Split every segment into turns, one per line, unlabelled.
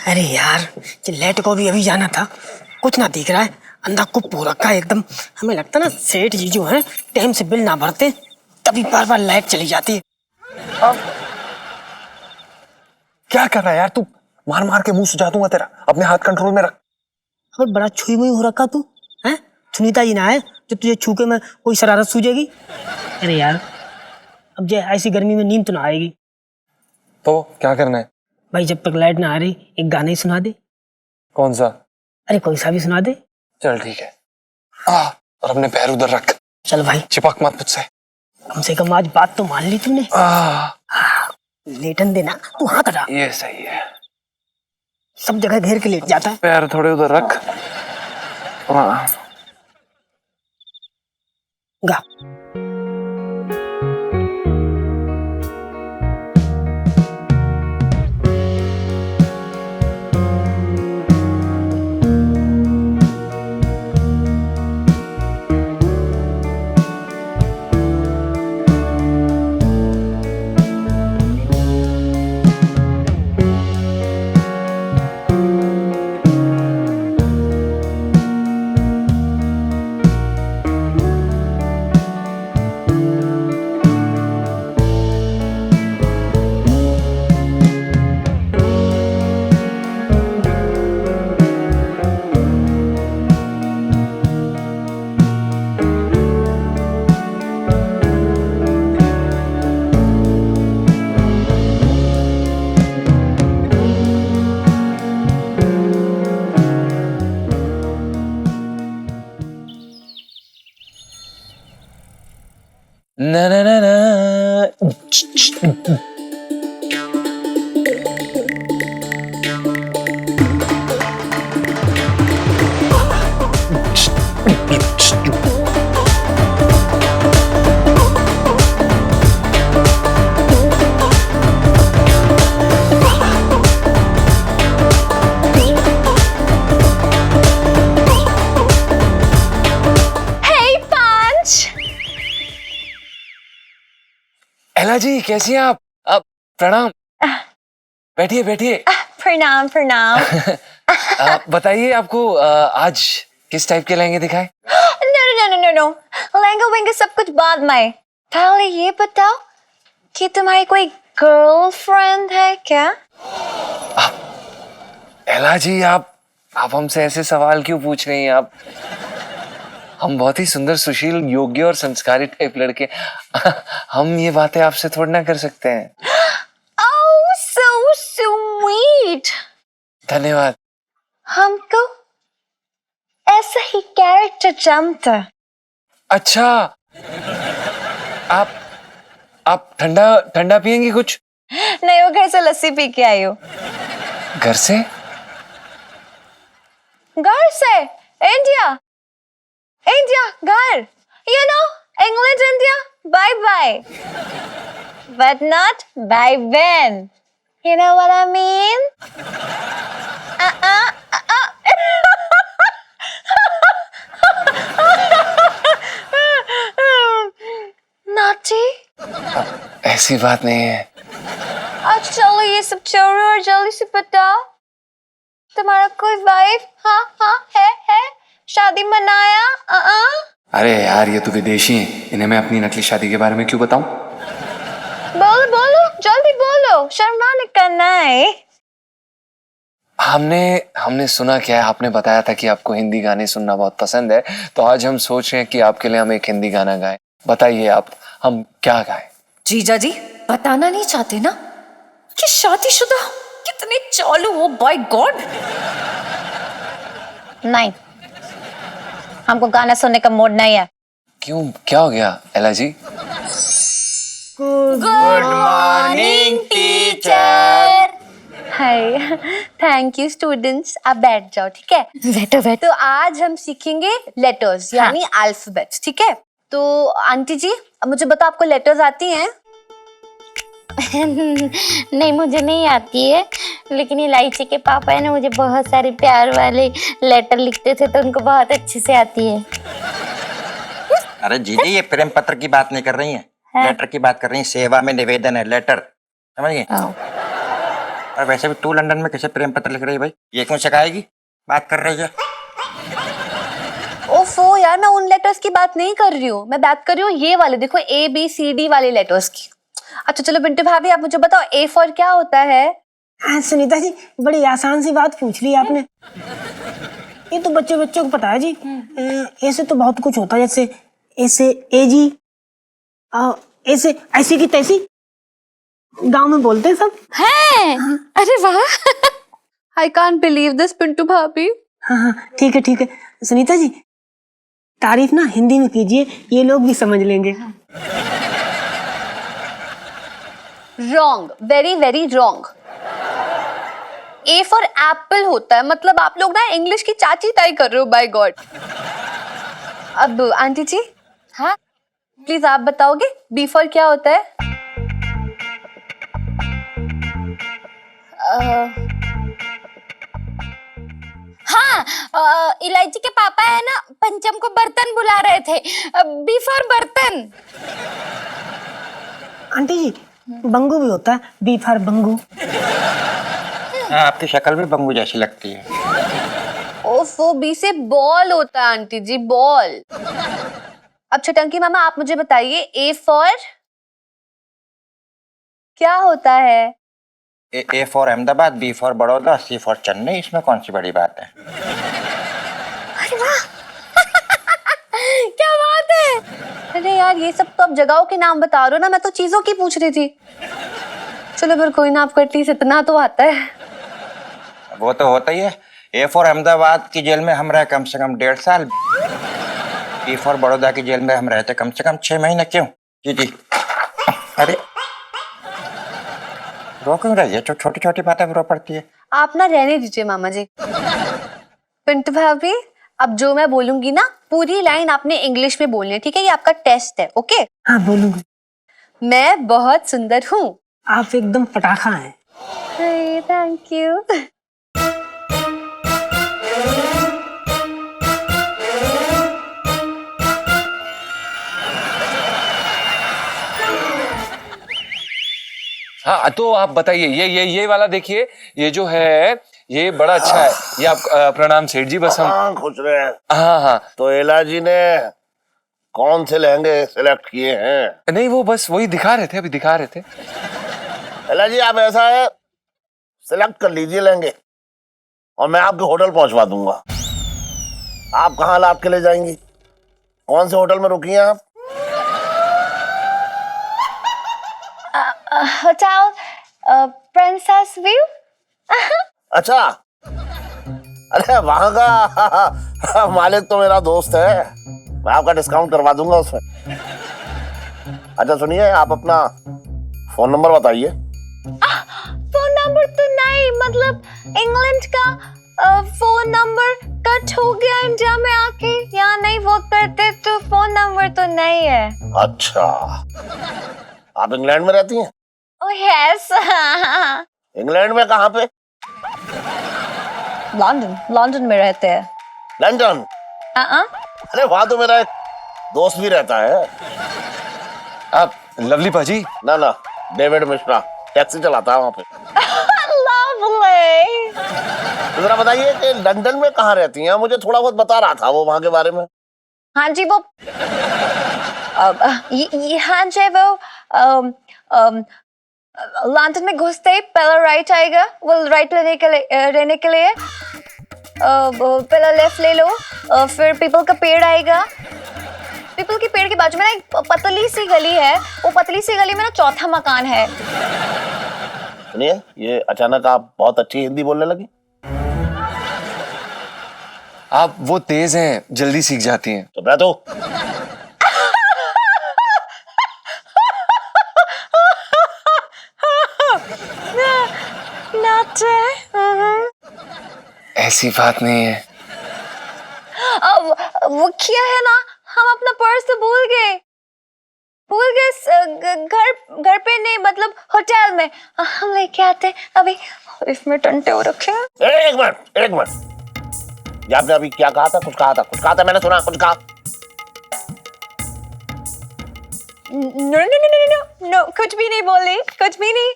अरे यार, ये लेट को भी अभी जाना था, कुछ ना दिख रहा है, अंधा कुप हो रखा है एकदम। हमें लगता ना सेठ जी जो है टाइम से बिल ना भरते तभी बार बार लाइट चली जाती है।
अब क्या कर रहा है यार तू? मार मार के मुंह सुझा दूंगा तेरा, अपने हाथ कंट्रोल में रख।
अब बड़ा छुई मुई हो रखा तू है। सुनीता जी ना है जो तुझे छू के में कोई शरारत सूझेगी? अरे यार, अब जो ऐसी गर्मी में नींद तो ना आएगी।
तो क्या करना है?
भाई जब तक लाइट ना आ रही एक गाना ही सुना दे।
कौन सा?
अरे कोई सा भी सुना दे।
चल ठीक है। और अपने पैर उधर रख।
चल भाई,
चिपक मत मुझसे।
कम से कम आज बात तो मान ली तूने। लेटन देना, तू हाथ हटा।
ये सही है।
सब जगह घेर के लेट जाता है।
पैर थोड़े उधर रख।
गा।
ना ना ना ना। एला जी कैसी हैं आप? प्रणाम। बैठिए बैठिए।
प्रणाम प्रणाम।
बताइए आपको आज किस टाइप के लहंगे दिखाएं?
No no no no no, लहंगा वहंगा सब कुछ बाद में। पहले ये बताओ कि तुम्हारी कोई गर्लफ्रेंड है क्या?
एला जी आप हमसे ऐसे सवाल क्यों पूछ रही हैं आप? हम बहुत ही सुंदर, सुशील, योग्य और संस्कारी टाइप लड़के, हम ये बातें आपसे थोड़ी ना कर सकते हैं।
Oh, so sweet.
धन्यवाद।
हमको ऐसा ही कैरेक्टर जमता।
अच्छा, आप ठंडा ठंडा पियेंगी कुछ?
नहीं, वो घर से लस्सी पी के आई हूँ।
घर से?
घर से? इंडिया इंडिया घर, you know, England India, bye bye, but not bye when, you know what I mean? Naughty?
ऐसी बात नहीं है।
अच्छा चलो ये सब छोड़ो और जल्दी से बताओ, तुम्हारा कोई वाइफ हाँ है? शादी मनाया?
अरे यार ये तो विदेशी हैं, इन्हें मैं अपनी नकली शादी के बारे में क्यों बताऊं?
बोलो जल्दी बोलो, शर्माने का नहीं।
हमने सुना क्या है, आपने बताया था कि आपको हिंदी गाने सुनना बहुत पसंद है, तो आज हम सोच रहे हैं कि आपके लिए हम एक हिंदी गाना गाएं। बताइए आप, हम क्या गाएं?
जीजा जी बताना नहीं चाहते ना कि शादीशुदा कितने चालू हो? By god.
नहीं, हमको गाना सुनने का मूड नहीं है।
क्यों, क्या हो गया Ela ji?
Good morning teacher. Hi, thank you students, आप बैठ जाओ ठीक है।
बैठो।
तो आज हम सीखेंगे लेटर्स यानी अल्फाबेट्स, ठीक है? तो आंटी जी मुझे बताओ, आपको लेटर्स आती हैं?
नहीं मुझे नहीं आती है, लेकिन इलायची के पापा है ना, मुझे बहुत सारे प्यार वाले लेटर लिखते थे तो उनको बहुत अच्छे से आती है।
अरे जीजी ये प्रेम पत्र की बात नहीं कर रही हैं, लेटर की बात कर रही हैं। सेवा में निवेदन है लेटर, समझ गए? और वैसे भी तू लंदन में कैसे प्रेम पत्र लिख रही है भाई? ये क्यों सिखाएगी? बात कर रही है।
ओफो यार, मैं उन लेटर्स की बात नहीं कर रही हूँ, मैं बात कर रही हूँ ये वाले, देखो ABCD वाले लेटर्स की। अच्छा चलो बिंटू भाभी, आप मुझे बताओ A फॉर क्या होता है?
हाँ सुनीता जी, बड़ी आसान सी बात पूछ ली आपने। ये तो बच्चों को पता है जी। ऐसे तो बहुत कुछ होता है, जैसे ऐसे एजी, ऐसे ऐसी की तैसी, गांव में बोलते हैं सब।
है? अरे वाह, I can't believe this Pintu भाभी।
हाँ, ठीक है सुनीता जी, तारीफ ना हिंदी में कीजिए, ये लोग भी समझ लेंगे।
Wrong, very very wrong. A for Apple होता है, मतलब आप लोग ना इंग्लिश की चाची ताई कर रहे हो, बाय गॉड। अब आंटी जी,
हाँ
प्लीज आप बताओगे B फॉर क्या होता है?
हाँ, इलायची के पापा है ना, पंचम को बर्तन बुला रहे थे। बी फॉर बर्तन।
आंटी जी, बंगू भी होता है, बी फॉर बंगू।
हाँ, आपकी शक्ल भी बंगू जैसी लगती है।
ओफो, B से बॉल होता है आंटी जी, बॉल। अब छटंकी मामा आप मुझे बताइए A फॉर क्या होता है?
A for Ahmedabad, B for Baroda, C for Chennai. इसमें कौन सी बड़ी बात है?
क्या बात है? अरे यार, ये सब तो अब जगहों के नाम बता रहे हो ना, मैं तो चीजों की पूछ रही थी। चलो फिर कोई ना, आपको एटलीस्ट इतना तो आता है।
वो तो होता ही है। ए फॉर अहमदाबाद की जेल में हम रहे कम से कम 1.5 साल। बी फॉर बड़ौदा की जेल में हम रहते कम से कम 6 महीने। क्यों? जी। अरे रो क्यों रही है? छोटी छोटी बातें रो पड़ती है।
आप ना रहने दीजिए मामा जी। पिंटू भाभी, अब जो मैं बोलूंगी ना, पूरी लाइन आपने इंग्लिश में बोलनी है, ठीक है? ये आपका टेस्ट है, ओके?
हाँ बोलूंगी।
मैं बहुत सुंदर हूँ।
आप एकदम पटाखा हैं।
Thank you.
हाँ तो आप बताइए, ये वाला देखिए, ये जो है ये बड़ा अच्छा है। ये आप प्रणाम सेठ जी, बस हम
हाँ खुश रहे।
हाँ
तो एला जी ने कौन से लहंगे सिलेक्ट किए हैं?
नहीं, वो बस वही दिखा रहे थे, अभी दिखा रहे थे।
एला जी आप ऐसा है, सिलेक्ट कर लीजिए लहंगे और मैं आपके होटल पहुंचवा दूंगा। आप कहाँ लाद के ले जाएंगी? कौन से होटल में रुकी हैं आप?
Hotel princess view.
अच्छा, अरे वहां का मालिक तो मेरा दोस्त है, मैं आपका डिस्काउंट करवा दूंगा उसमें। अच्छा सुनिए, आप अपना फोन नंबर बताइए।
फोन नंबर तो नहीं, मतलब इंग्लैंड का फोन नंबर कट हो गया इंडिया में आके, यहाँ नहीं वर्क करते, तो फोन नंबर तो नहीं है।
अच्छा, आप इंग्लैंड में रहती हैं?
Oh yes.
इंग्लैंड में कहाँ पे?
लंदन में रहते हैं।
लंदन? अरे वहां तो मेरा एक दोस्त भी रहता है।
आप लवली पाजी?
ना डेविड मिश्रा, टैक्सी चलाता है वहां पे।
लवली।
तो जरा बताइए कि लंदन में कहाँ रहती हैं? मुझे थोड़ा बहुत बता रहा था वो वहां के बारे में।
हाँ जी, वो हाँ जी, वो लंदन में घुसते ही पहला राइट आएगा, वो राइट रहने के लिए पहला लेफ्ट ले लो, फिर पीपल का पेड़ आएगा। पीपल के पेड़ के बाजू में ना एक पतली सी गली है, वो पतली सी गली में ना चौथा मकान है।
सुनिए, ये अचानक आप बहुत अच्छी हिंदी बोलने लगी।
आप वो तेज हैं, जल्दी सीख जाती हैं।
तो मैं तो
ऐसी बात नहीं है।
वो क्या है ना, हम अपना पर्स तो भूल गए घर पे नहीं, मतलब होटल में। हम लेके आते अभी, इसमें टंटे हो रखे हैं।
एक मिनट, आपने अभी क्या कहा था? कुछ कहा था, मैंने सुना कुछ कहा।
नो, कुछ भी नहीं बोली, कुछ भी नहीं।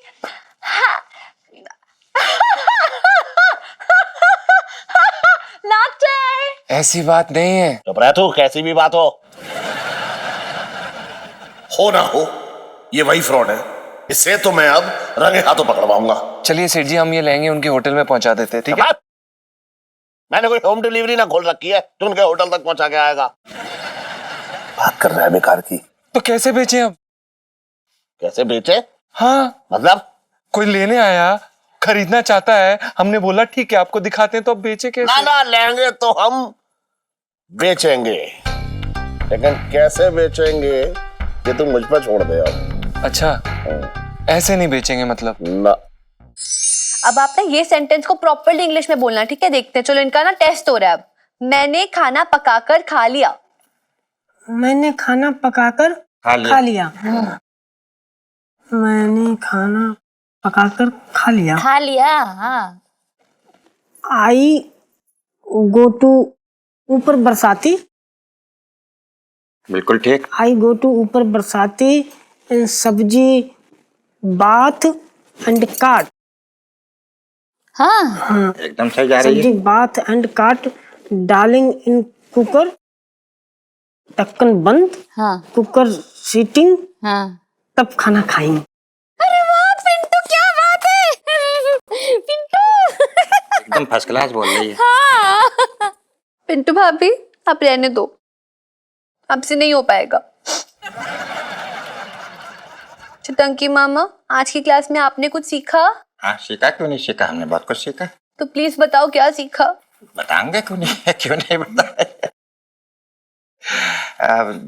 हाँ,
ऐसी बात नहीं है।
चुप रह तू, कैसी भी बात हो ना हो, ये वही फ्रॉड है। इसे तो मैं अब रंगे हाथों पकड़वाऊंगा।
चलिए सेठ जी, हम ये लेंगे, उनके होटल में पहुंचा देते हैं, ठीक है?
मैंने कोई होम डिलीवरी ना खोल रखी है जो उनके होटल तक पहुंचा के आएगा। बात कर रहा है बेकार की।
तो कैसे बेचे अब?
कैसे बेचे?
हाँ,
मतलब
कोई लेने आया, खरीदना चाहता है, हमने बोला ठीक है आपको दिखाते हैं, तो अब बेचे
ना
कैसे?
ना, लेंगे तो हम बेचेंगे, लेकिन कैसे बेचेंगे ये तुम मुझ पर छोड़ दे अब।
अच्छा, ऐसे नहीं बेचेंगे मतलब?
ना।
अब आप ना ये सेंटेंस को प्रॉपरली इंग्लिश में बोलना, ठीक है? देखते हैं, चलो इनका ना टेस्ट हो रहा है अब। मैंने खाना पकाकर खा लिया।
मैंने खाना पकाकर खा लिया। मैंने खाना पकाकर खा लिया।
खा लिया, हाँ।
आई गो टू ऊपर बरसाती।
बिल्कुल ठीक।
आई गो टू ऊपर बरसाती सब्जी बाथ एंड काट।
हाँ,
एकदम सही जा रही है।
सब्जी बाथ एंड काट डालिंग इन कुकर, ढक्कन बंद,
हाँ,
कुकर सीटिंग,
हाँ।
तब खाना खाएंगे।
अरे वाह पिंटू, क्या बात है पिंटू।
एकदम फर्स्ट क्लास बोल रही है।
हाँ।
पिंटू भाभी, आप रहने दो, आपसे नहीं हो पाएगा। चितंकी मामा, आज की क्लास में आपने कुछ सीखा?
हाँ, सीखा क्यों नहीं सीखा, हमने बहुत कुछ सीखा।
तो प्लीज बताओ क्या सीखा।
बताएंगे क्यों नहीं, क्यों नहीं बताएंगे।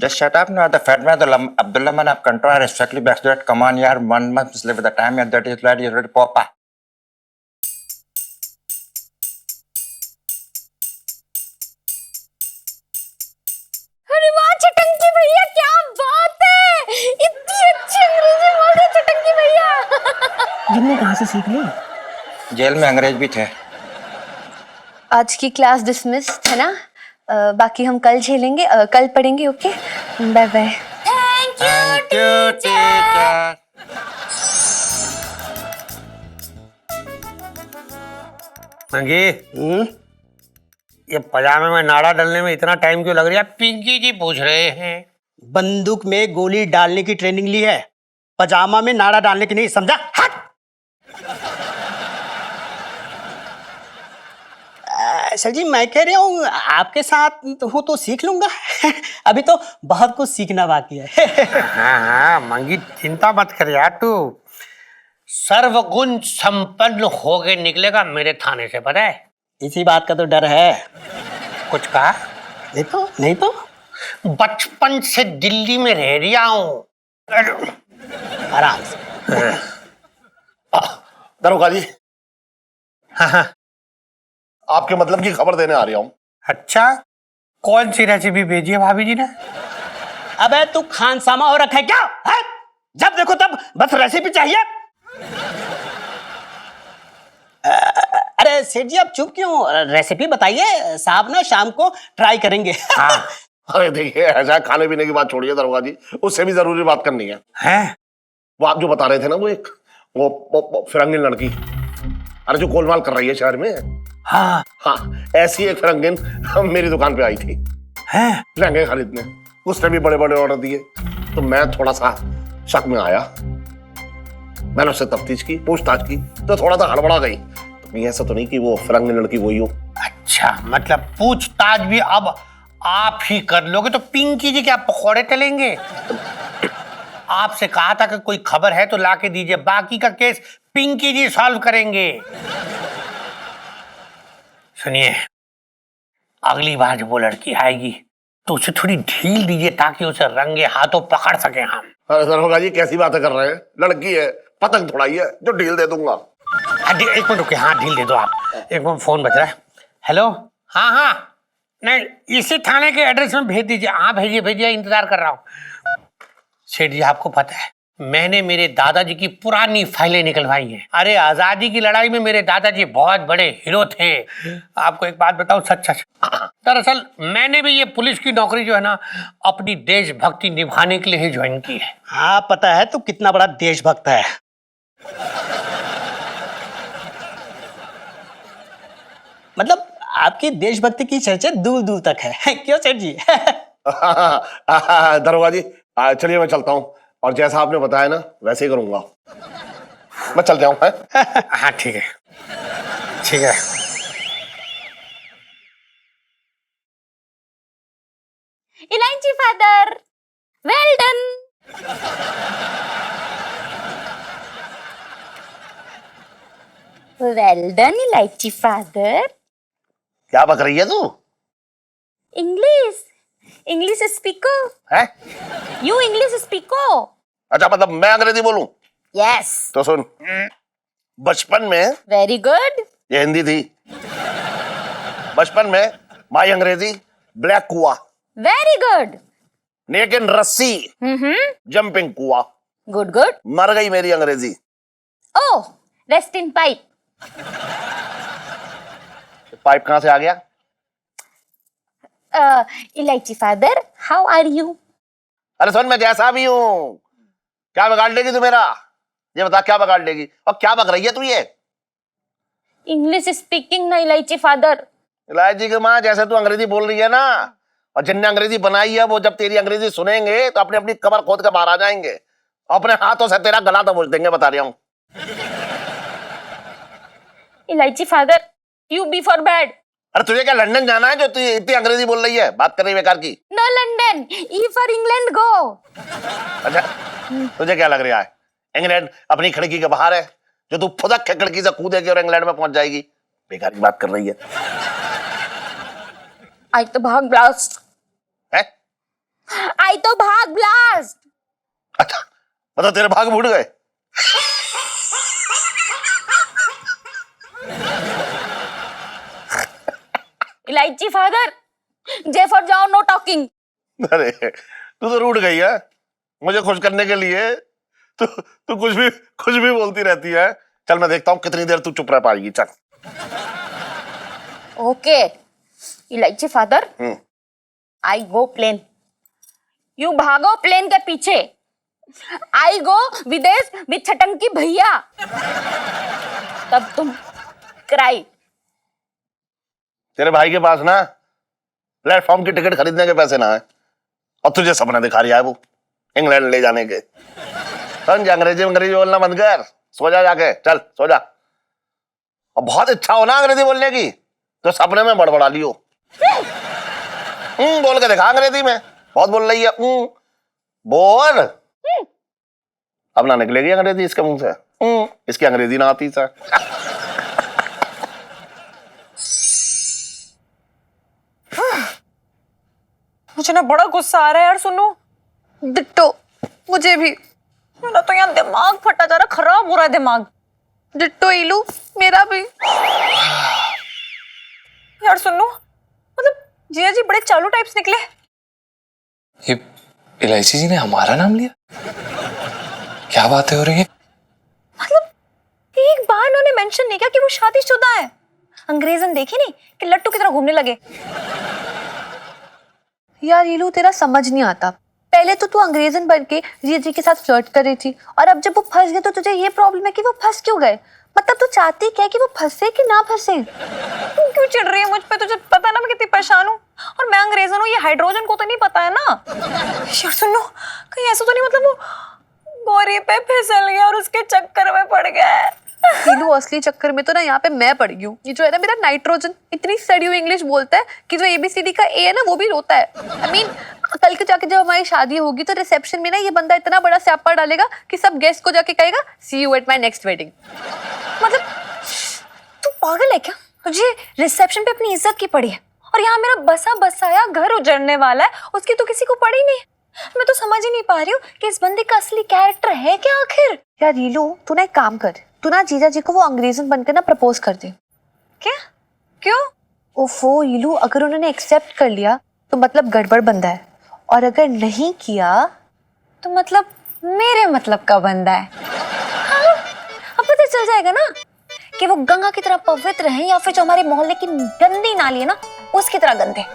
Just shut up now. The fat man, Abdullah man, of control, respectfully back to that. Come on, yaar. 1 month live with the time. Yeah, that is lad. You're ready, Papa.
अरे वाह चटंकी भैया, क्या बात है, इतनी अच्छी अंग्रेजी बोल रहे चटंकी भैया।
जिनने कहाँ से सीख ली?
जेल में अंग्रेज भी थे।
आज की क्लास डिसमिस्ड है ना? बाकी हम कल झेलेंगे, कल पढ़ेंगे। Okay, bye bye.
Thank
Thank you, teacher.
मंगी, ये पजामे में नाड़ा डालने में इतना टाइम क्यों लग रहा है? पिंकी जी पूछ रहे हैं।
बंदूक में गोली डालने की ट्रेनिंग ली है, पजामा में नाड़ा डालने की नहीं, समझा? हट! सर जी, मैं कह रहा हूँ आपके साथ हूँ तो सीख लूंगा। अभी तो बहुत कुछ सीखना बाकी है।
हाँ हाँ मंगी, चिंता मत कर यार तू। सर्वगुण संपन्न हो के निकलेगा मेरे थाने से, पता है?
इसी बात का तो डर है।
कुछ कहा?
नहीं तो
बचपन से दिल्ली में रह रहा हूँ।
आराम से।
दरोगा जी,
हाँ हाँ।
आपके मतलब की खबर देने आ रहा हूँ।
अच्छा, कौन सी रेसिपी भेजी है भाभी जी ने?
अबे तू खानसामा हो रखा है क्या है? जब देखो तब बस रेसिपी चाहिए। अरे सेठ जी, आप चुप क्यों? रेसिपी बताइए, साहब ना शाम को ट्राई करेंगे।
हाँ।
अरे देखिए, ऐसा खाने पीने की बात छोड़िए दरोगा जी, उससे भी जरूरी बात करनी है।
हैं?
वो आप जो बता रहे थे ना, वो एक वो फिरंगी लड़की, अरे जो गोलमाल कर रही है शहर में।
हाँ
हाँ, ऐसी एक फिरंगिन मेरी दुकान पे आई थी
हैं?
लहंगे खरीदने। उसने भी बड़े बड़े ऑर्डर दिए, तो मैं थोड़ा सा शक में आया। मैंने उससे तफ्तीश की, पूछताछ की, तो थोड़ा सा हड़बड़ा गई। तो कहीं ऐसा तो नहीं कि वो फिरंगी लड़की वही हो?
अच्छा, मतलब पूछताछ भी अब आप ही कर लोगे? तो पिंकी जी क्या पकौड़े तलेंगे? आपसे कहा था कि कोई खबर है तो लाके दीजिए, बाकी का केस पिंकी जी सॉल्व करेंगे। सुनिए, अगली बार जब वो लड़की आएगी तो उसे थोड़ी ढील दीजिए ताकि उसे रंगे हाथों पकड़ सके हम।
अरे दरोगा जी, कैसी बातें कर रहे हैं? लड़की है, पतंग थोड़ा ही है जो ढील दे दूंगा।
एक मिनट रुकिए, हाँ ढील दे दो आप। एक मिनट, फोन बज रहा है। हेलो, हाँ हाँ, नहीं इसी थाने के एड्रेस में भेज दीजिए। हाँ भेजिए भेजिए, इंतजार कर रहा हूँ। सेठ जी, आपको पता है मैंने मेरे दादाजी की पुरानी फाइलें निकलवाई हैं। अरे आजादी की लड़ाई में मेरे दादाजी बहुत बड़े हीरो थे। आपको एक बात बताऊं, सच सच, दरअसल मैंने भी ये पुलिस की नौकरी जो है ना, अपनी देशभक्ति निभाने के लिए ही ज्वाइन की है।
हाँ पता है तू कितना बड़ा देशभक्त है। मतलब आपकी देशभक्ति की चर्चा दूर दूर तक है क्यों सेठ जी?
दरोगा जी, चलिए मैं चलता हूँ, और जैसा आपने बताया ना वैसे ही करूंगा। मैं चल जाऊँ है?
हाँ ठीक है, ठीक है।
Elaichi father, well done. Well done Elaichi father.
क्या बक रही है तू?
इंग्लिश, इंग्लिश स्पीको।
है?
यू इंग्लिश स्पीको।
अच्छा, मतलब मैं अंग्रेजी बोलूं?
यस।
तो सुन, बचपन में,
वेरी गुड।
ये हिंदी थी, बचपन में माई अंग्रेजी ब्लैक कुआ,
वेरी गुड।
लेकिन रस्सी जंपिंग कुआ।
Good good.
मर गई मेरी अंग्रेजी।
ओह, रेस्ट इन पाइप।
पाइप कहां से आ गया?
इलायची फादर, हाउ आर यू?
अरे सुन, मैं जैसा भी हूं, क्या बिगाड़ लेगी तू मेरा? ये बता, क्या बिगाड़ लेगी? और क्या बक रही है तू ये?
इंग्लिश स्पीकिंग ना इलायची फादर।
इलायची की माँ, जैसे तू अंग्रेजी बोल रही है ना, और जिनने अंग्रेजी बनाई है वो जब तेरी अंग्रेजी सुनेंगे तो अपनी अपनी कमर खोद के बाहर आ जाएंगे, अपने हाथों से तेरा गला दबोच देंगे, बता रहा हूं।
इलायची father, you be for bad.
अरे तुझे क्या लंदन जाना है जो तू इतनी अंग्रेजी बोल रही है, बात कर रही है बेकार की?
No London, E for England go.
अच्छा, तुझे क्या लग रहा है इंग्लैंड अपनी खिड़की के बाहर है, जो तू फुदक के खिड़की से कूदेगी और इंग्लैंड में पहुंच जाएगी? बेकार की बात कर रही है।
आई तो भाग ब्लास्ट
है?
आई तो भाग ब्लास्ट।
अच्छा, मतलब तेरे भाग फूट गए?
इलायची फादर, जे फॉर जाओ, नो टॉकिंग।
अरे तू तो रूठ गई है मुझे खुश करने के लिए। तू कुछ भी बोलती रहती है। चल मैं देखता हूँ कितनी देर तू चुप रह पाएगी। चल।
ओके इलायची father, I go plane, you भागो प्लेन के पीछे। आई गो विदेश विद छटंकी भैया, तब तुम क्राई।
तेरे भाई के पास ना प्लेटफॉर्म की टिकट खरीदने के पैसे ना है, और तुझे सपना दिखा रही है वो इंग्लैंड ले जाने के। समझ, अंग्रेजी बोलना बंद कर, सो जा जाके, चल सो जा। और बहुत इच्छा हो ना अंग्रेजी बोलने की तो सपने में बड़बड़ा लियो। बोल के दिखा अंग्रेजी में, बहुत बोल रही है। बोल, अब ना निकलेगी अंग्रेजी इसके मुंह से। इसकी अंग्रेजी ना आती सर।
मुझे ना बड़ा गुस्सा आ रहा है यार। सुनो, डिट्टो मुझे भी। मेरा तो यहाँ दिमाग फटा जा रहा, खराब हो रहा है दिमाग। डिट्टो इलू, मेरा भी। यार सुनो, मतलब जिया जी बड़े चालू टाइप्स निकले।
ये इलायची जी ने हमारा नाम लिया? क्या बातें हो रही है?
मतलब एक बार उन्होंने मेंशन नहीं किया कि वो शादीशुदा है। अंग्रेजन देखे नहीं कि लट्टू की तरह घूमने लगे। यार ईलू, तेरा समझ नहीं आता। पहले तो तू अंग्रेजन बन के जिया जी के साथ फ्लर्ट कर रही थी, और अब जब वो फंस गए तो तुझे ये प्रॉब्लम है कि वो फंस क्यों गए। मतलब तू चाहती क्या कि वो फंसे कि ना फंसे? तू क्यों चिढ़ रही है मुझ पे? तुझे पता है ना मैं कितनी परेशान हूँ, और मैं अंग्रेजन हूँ, ये हाइड्रोजन को तो नहीं पता है ना। यार सुनो, कहीं ऐसा तो नहीं मतलब वो गौरी पे फिसल गया और उसके चक्कर में पड़ गया? ईलू, असली चक्कर में तो ना यहाँ पे मैं पड़ गई हूँ। ये जो है ना मेरा नाइट्रोजन इतनी सड़ी हुई इंग्लिश बोलता है कि जो ABCD का A है ना वो भी रोता है। I mean, कल के जाके जब हमारी शादी होगी तो रिसेप्शन में ना ये बंदा इतना बड़ा स्यापा डालेगा कि सब गेस्ट को जाके कहेगा see you at my next wedding. मतलब तू पागल है क्या? तुझे रिसेप्शन पे अपनी इज्जत की पड़ी है, और यहाँ मेरा बसा बसाया घर उजड़ने वाला है, उसकी तो किसी को पड़ी नहीं। मैं तो समझ ही नहीं पा रही हूँ कि इस बंदे का असली कैरेक्टर है क्या आखिर। यार रीलू, तू ना एक काम कर, तू ना जीजा जी को वो अंग्रेजन बनकर ना प्रपोज कर दे। क्या? क्यों? ओफो रीलू, अगर उन्होंने एक्सेप्ट कर लिया तो मतलब गड़बड़ बंदा है, और अगर नहीं किया तो मतलब मेरे मतलब का बंदा है। हाँ, अब पता चल जाएगा ना कि वो गंगा की तरह पवित्र है या फिर जो हमारे मोहल्ले की गंदी नाली है ना उसकी तरह गंदे।